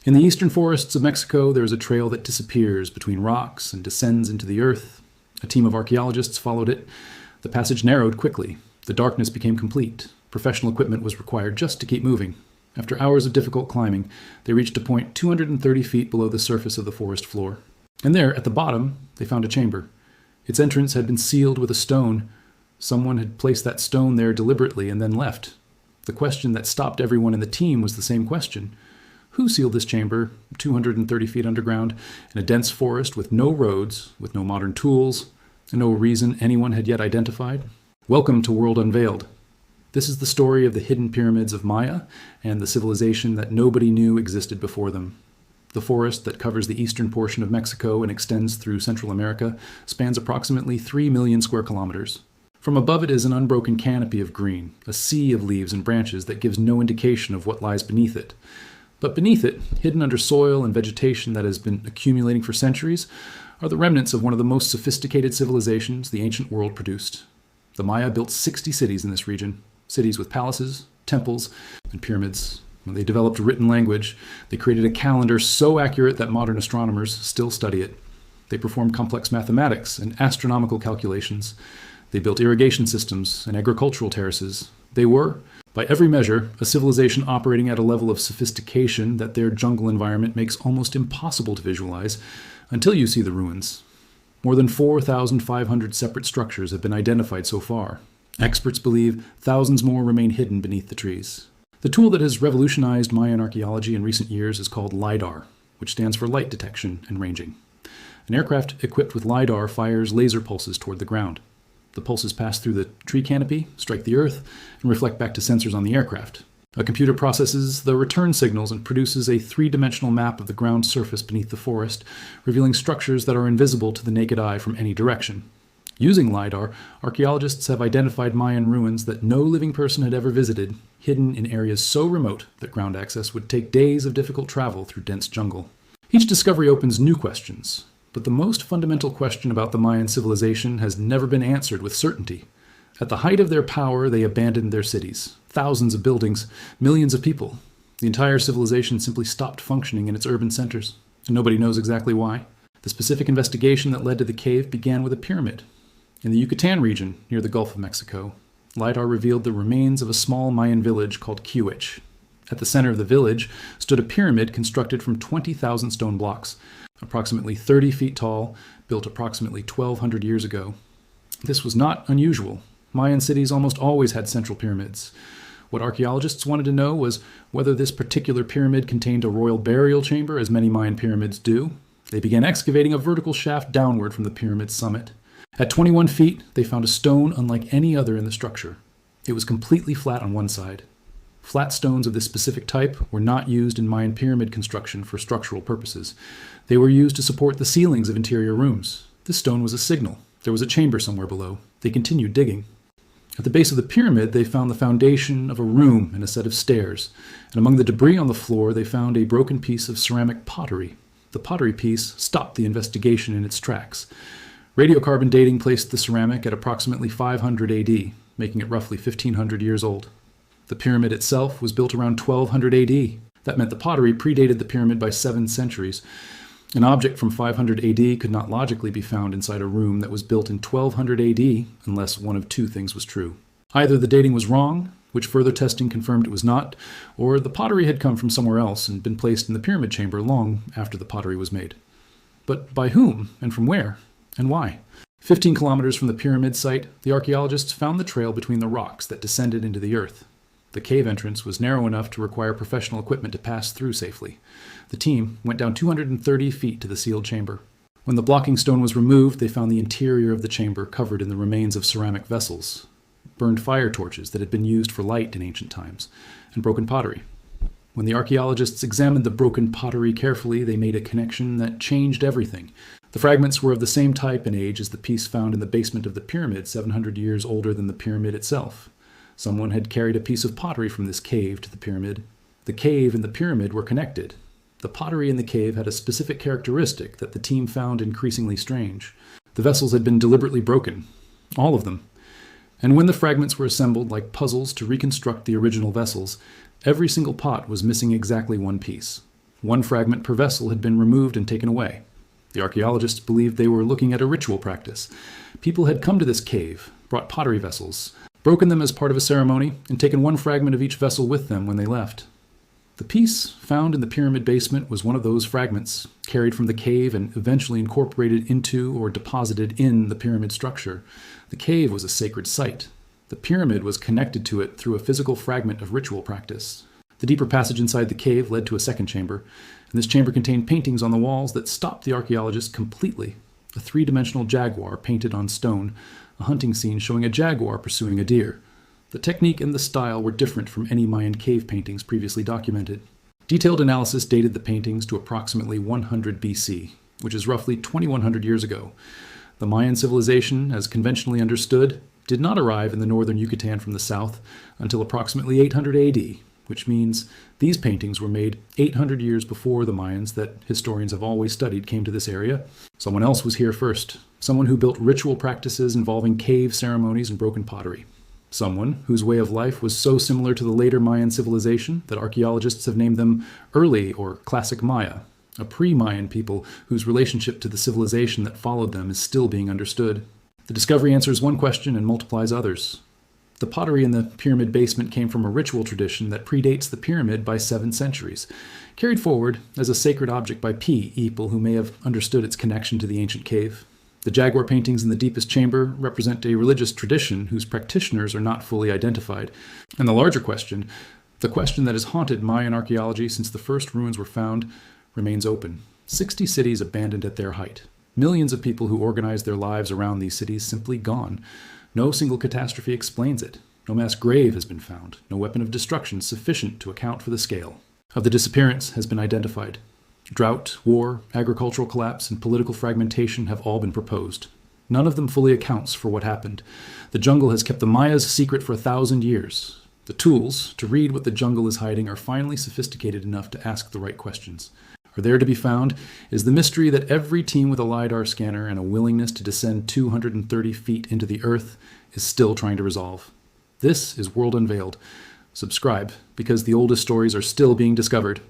In the eastern forests of Mexico, there is a trail that disappears between rocks and descends into the earth. A team of archaeologists followed it. The passage narrowed quickly. The darkness became complete. Professional equipment was required just to keep moving. After hours of difficult climbing, they reached a point 230 feet below the surface of the forest floor. And there, at the bottom, they found a chamber. Its entrance had been sealed with a stone. Someone had placed that stone there deliberately and then left. The question that stopped everyone in the team was the same question. Who sealed this chamber, 230 feet underground, in a dense forest with no roads, with no modern tools, and no reason anyone had yet identified? Welcome to World Unveiled. This is the story of the hidden pyramids of Maya and the civilization that nobody knew existed before them. The forest that covers the eastern portion of Mexico and extends through Central America spans approximately 3 million square kilometers. From above it is an unbroken canopy of green, a sea of leaves and branches that gives no indication of what lies beneath it. But beneath it, hidden under soil and vegetation that has been accumulating for centuries, are the remnants of one of the most sophisticated civilizations the ancient world produced. The Maya built 60 cities in this region, cities with palaces, temples, and pyramids. When they developed written language, they created a calendar so accurate that modern astronomers still study it. They performed complex mathematics and astronomical calculations. They built irrigation systems and agricultural terraces. They were, by every measure, a civilization operating at a level of sophistication that their jungle environment makes almost impossible to visualize until you see the ruins. More than 4,500 separate structures have been identified so far. Experts believe thousands more remain hidden beneath the trees. The tool that has revolutionized Mayan archaeology in recent years is called LiDAR, which stands for light detection and ranging. An aircraft equipped with LiDAR fires laser pulses toward the ground. The pulses pass through the tree canopy, strike the earth, and reflect back to sensors on the aircraft. A computer processes the return signals and produces a three-dimensional map of the ground surface beneath the forest, revealing structures that are invisible to the naked eye from any direction. Using LiDAR, archaeologists have identified Mayan ruins that no living person had ever visited, hidden in areas so remote that ground access would take days of difficult travel through dense jungle. Each discovery opens new questions, but the most fundamental question about the Mayan civilization has never been answered with certainty. At the height of their power, they abandoned their cities, thousands of buildings, millions of people. The entire civilization simply stopped functioning in its urban centers, and nobody knows exactly why. The specific investigation that led to the cave began with a pyramid. In the Yucatan region, near the Gulf of Mexico, LiDAR revealed the remains of a small Mayan village called Quiwich. At the center of the village stood a pyramid constructed from 20,000 stone blocks, approximately 30 feet tall, built approximately 1,200 years ago. This was not unusual. Mayan cities almost always had central pyramids. What archaeologists wanted to know was whether this particular pyramid contained a royal burial chamber, as many Mayan pyramids do. They began excavating a vertical shaft downward from the pyramid's summit. At 21 feet, they found a stone unlike any other in the structure. It was completely flat on one side. Flat stones of this specific type were not used in Mayan pyramid construction for structural purposes. They were used to support the ceilings of interior rooms. This stone was a signal. There was a chamber somewhere below. They continued digging. At the base of the pyramid, they found the foundation of a room and a set of stairs. And among the debris on the floor, they found a broken piece of ceramic pottery. The pottery piece stopped the investigation in its tracks. Radiocarbon dating placed the ceramic at approximately 500 AD, making it roughly 1,500 years old. The pyramid itself was built around 1200 AD. That meant the pottery predated the pyramid by 7 centuries. An object from 500 AD could not logically be found inside a room that was built in 1200 AD unless one of two things was true. Either the dating was wrong, which further testing confirmed it was not, or the pottery had come from somewhere else and been placed in the pyramid chamber long after the pottery was made. But by whom and from where? And why? 15 kilometers from the pyramid site, the archaeologists found the trail between the rocks that descended into the earth. The cave entrance was narrow enough to require professional equipment to pass through safely. The team went down 230 feet to the sealed chamber. When the blocking stone was removed, they found the interior of the chamber covered in the remains of ceramic vessels, burned fire torches that had been used for light in ancient times, and broken pottery. When the archaeologists examined the broken pottery carefully, they made a connection that changed everything. The fragments were of the same type and age as the piece found in the basement of the pyramid, 700 years older than the pyramid itself. Someone had carried a piece of pottery from this cave to the pyramid. The cave and the pyramid were connected. The pottery in the cave had a specific characteristic that the team found increasingly strange. The vessels had been deliberately broken, all of them. And when the fragments were assembled like puzzles to reconstruct the original vessels, every single pot was missing exactly one piece. One fragment per vessel had been removed and taken away. The archaeologists believed they were looking at a ritual practice. People had come to this cave, brought pottery vessels, broken them as part of a ceremony, and taken one fragment of each vessel with them when they left. The piece found in the pyramid basement was one of those fragments, carried from the cave and eventually incorporated into or deposited in the pyramid structure. The cave was a sacred site. The pyramid was connected to it through a physical fragment of ritual practice. The deeper passage inside the cave led to a second chamber, and this chamber contained paintings on the walls that stopped the archaeologists completely. A three-dimensional jaguar painted on stone, a hunting scene showing a jaguar pursuing a deer. The technique and the style were different from any Mayan cave paintings previously documented. Detailed analysis dated the paintings to approximately 100 BC, which is roughly 2,100 years ago. The Mayan civilization, as conventionally understood, did not arrive in the northern Yucatan from the south until approximately 800 AD, which means these paintings were made 800 years before the Mayans that historians have always studied came to this area. Someone else was here first, someone who built ritual practices involving cave ceremonies and broken pottery. Someone whose way of life was so similar to the later Mayan civilization that archaeologists have named them early or classic Maya, a pre-Mayan people whose relationship to the civilization that followed them is still being understood. The discovery answers one question and multiplies others. The pottery in the pyramid basement came from a ritual tradition that predates the pyramid by 7 centuries, carried forward as a sacred object by people who may have understood its connection to the ancient cave. The jaguar paintings in the deepest chamber represent a religious tradition whose practitioners are not fully identified. And the larger question, the question that has haunted Mayan archaeology since the first ruins were found, remains open. 60 cities abandoned at their height. Millions of people who organized their lives around these cities simply gone. No single catastrophe explains it. No mass grave has been found. No weapon of destruction sufficient to account for the scale of the disappearance has been identified. Drought, war, agricultural collapse, and political fragmentation have all been proposed. None of them fully accounts for what happened. The jungle has kept the Mayas secret for 1,000 years. The tools to read what the jungle is hiding are finally sophisticated enough to ask the right questions. Are there to be found is the mystery that every team with a LiDAR scanner and a willingness to descend 230 feet into the earth is still trying to resolve. This is World Unveiled. Subscribe, because the oldest stories are still being discovered.